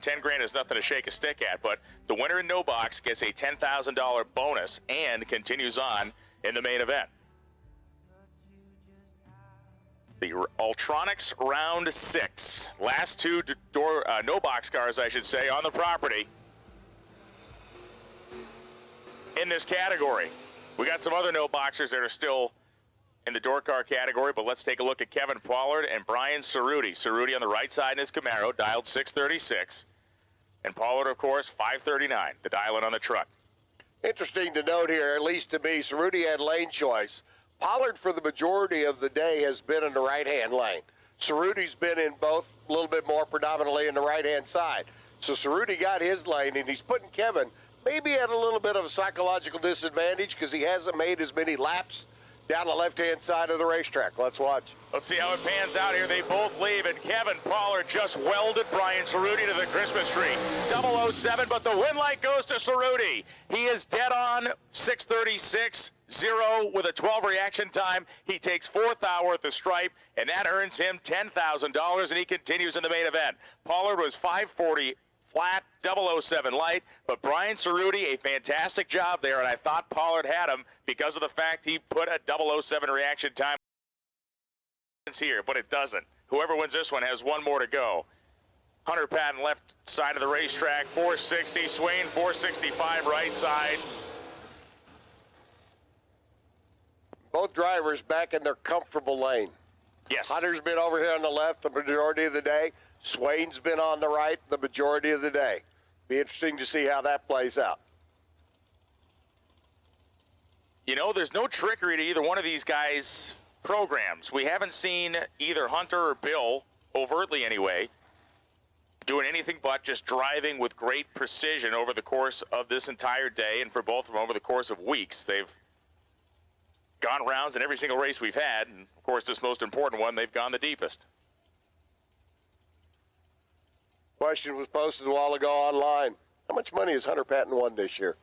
10 grand is nothing to shake a stick at, but the winner in no box gets a $10,000 bonus and continues on in the main event. The Ultronics round 6. Last two no box cars, I should say, on the property in this category. We got some other no boxers that are still in the door car category, but let's take a look at Kevin Pollard and Brian Cerruti. Cerruti on the right side in his Camaro, dialed 636. And Pollard, of course, 539, the dial-in on the truck. Interesting to note here, at least to me, Cerruti had lane choice. Pollard, for the majority of the day, has been in the right-hand lane. Cerruti's been in both, a little bit more predominantly in the right-hand side. So Cerruti got his lane, and he's putting Kevin maybe at a little bit of a psychological disadvantage because he hasn't made as many laps down the left-hand side of the racetrack. Let's watch. Let's see how it pans out here. They both leave, and Kevin Pollard just welded Brian Cerruti to the Christmas tree. 007, but the win light goes to Cerruti. He is dead on 6:36.0 with a 12 reaction time. He takes 4th hour at the stripe, and that earns him $10,000, and he continues in the main event. Pollard was 540 flat, 007 light, but Brian Cerruti, a fantastic job there, and I thought Pollard had him because of the fact he put a 007 reaction time here, but it doesn't. Whoever wins this one has one more to go. Hunter Patton left side of the racetrack, 460, Swain 465 right side. Both drivers back in their comfortable lane. Yes. Hunter's been over here on the left the majority of the day. Swain's been on the right the majority of the day. Be interesting to see how that plays out. You know, there's no trickery to either one of these guys' programs. We haven't seen either Hunter or Bill, overtly anyway, doing anything but just driving with great precision over the course of this entire day, and for both of them over the course of weeks. They've gone rounds in every single race we've had, and of course this most important one, they've gone the deepest. Question was posted a while ago online. How much money has Hunter Patton won this year?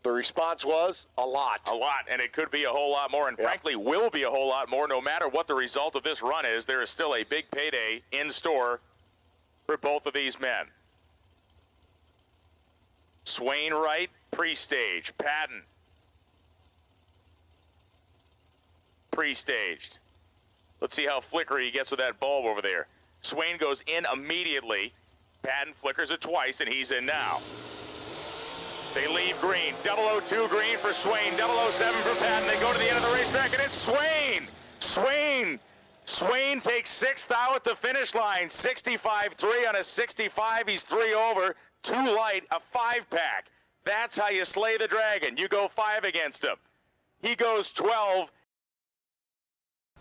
The response was a lot. A lot, and it could be a whole lot more, and frankly will be a whole lot more no matter what the result of this run is. There is still a big payday in store for both of these men. Swain right, pre-stage. Patton, pre-staged. Let's see how flickery he gets with that bulb over there. Swain goes in immediately. Patton flickers it twice, and he's in now. They leave green. 002 green for Swain. 007 for Patton. They go to the end of the racetrack, and it's Swain. Swain takes 6th out at the finish line. 65.3 on a 65. He's 3 over. 2 light, a 5-pack. That's how you slay the dragon. You go 5 against him. He goes 12. I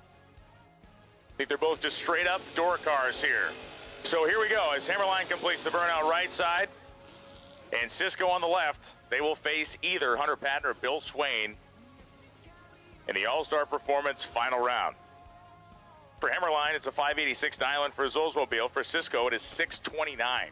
think they're both just straight up door cars here. So here we go as Hammerline completes the burnout right side. And Cisco on the left. They will face either Hunter Patton or Bill Swain in the All-Star Performance final round. For Hammerline, it's a 586 dial-in for his Oldsmobile. For Cisco, it is 629.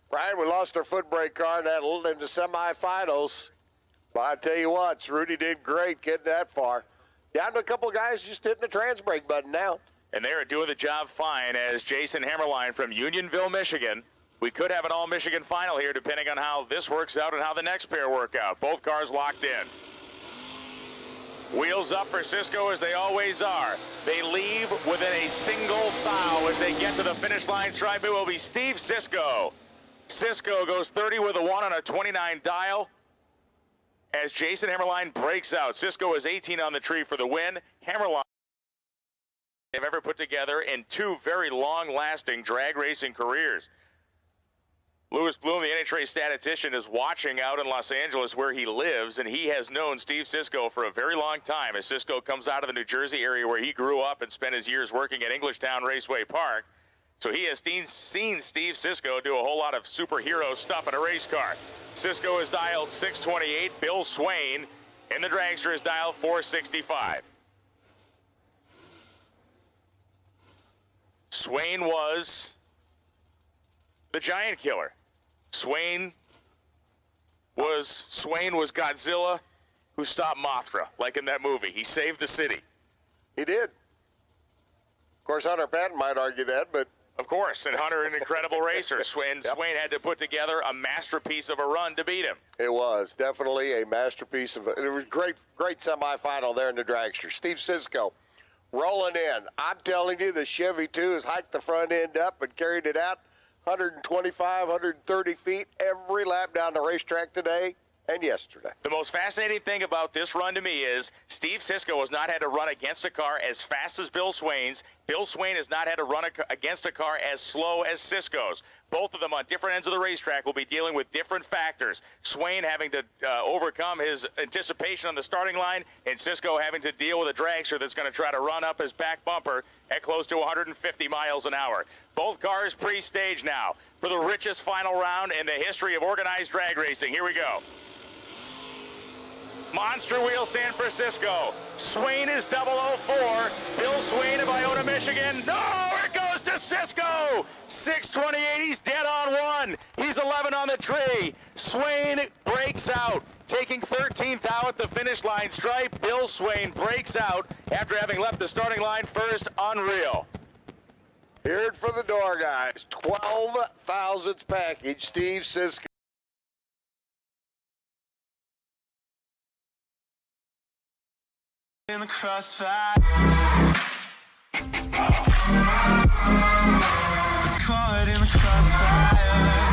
Brian, we lost our foot brake car in the semifinals. But I tell you what, Cerruti did great getting that far. Down to a couple of guys just hitting the trans brake button now. And they are doing the job fine as Jason Hammerline from Unionville, Michigan. We could have an all-Michigan final here depending on how this works out and how the next pair work out. Both cars locked in. Wheels up for Cisco as they always are. They leave within a single thou as they get to the finish line stripe. It will be Steve Cisco. Cisco goes 30 with a 1 on a 29 dial as Jason Hammerline breaks out. Cisco is 18 on the tree for the win. Hammerline they've ever put together in 2 very long-lasting drag racing careers. Louis Bloom, the NHRA statistician, is watching out in Los Angeles where he lives, and he has known Steve Cisco for a very long time as Cisco comes out of the New Jersey area where he grew up and spent his years working at Englishtown Raceway Park. So he has seen Steve Cisco do a whole lot of superhero stuff in a race car. Cisco is dialed 628. Bill Swain in the dragster is dialed 465. Swain was the giant killer. Swain was Godzilla who stopped Mothra, like in that movie. He saved the city. He did. Of course, Hunter Patton might argue that, but Of course, and Hunter, an incredible racer. Swain had to put together a masterpiece of a run to beat him. it was definitely a masterpiece of it. It was great semifinal there in the dragster. Steve Sisko rolling in. I'm telling you, the Chevy 2 has hiked the front end up and carried it out 125, 130 feet every lap down the racetrack today and yesterday. The most fascinating thing about this run to me is Steve Sisko has not had to run against a car as fast as Bill Swain's. Bill Swain has not had to run against a car as slow as Sisko's. Both of them on different ends of the racetrack will be dealing with different factors. Swain having to overcome his anticipation on the starting line, and Sisko having to deal with a dragster that's going to try to run up his back bumper at close to 150 miles an hour. Both cars pre-staged now for the richest final round in the history of organized drag racing. Here we go. Monster wheel stand for Sisko. Swain is 004. Bill Swain of Iona, Michigan. No, it goes to Sisko. 628, he's dead on one. He's 11 on the tree. Swain breaks out, taking 13th out at the finish line stripe. Bill Swain breaks out after having left the starting line first. Unreal. Here it for the door, guys. 12,000th package, Steve Sisko. In the crossfire, it's caught in the crossfire.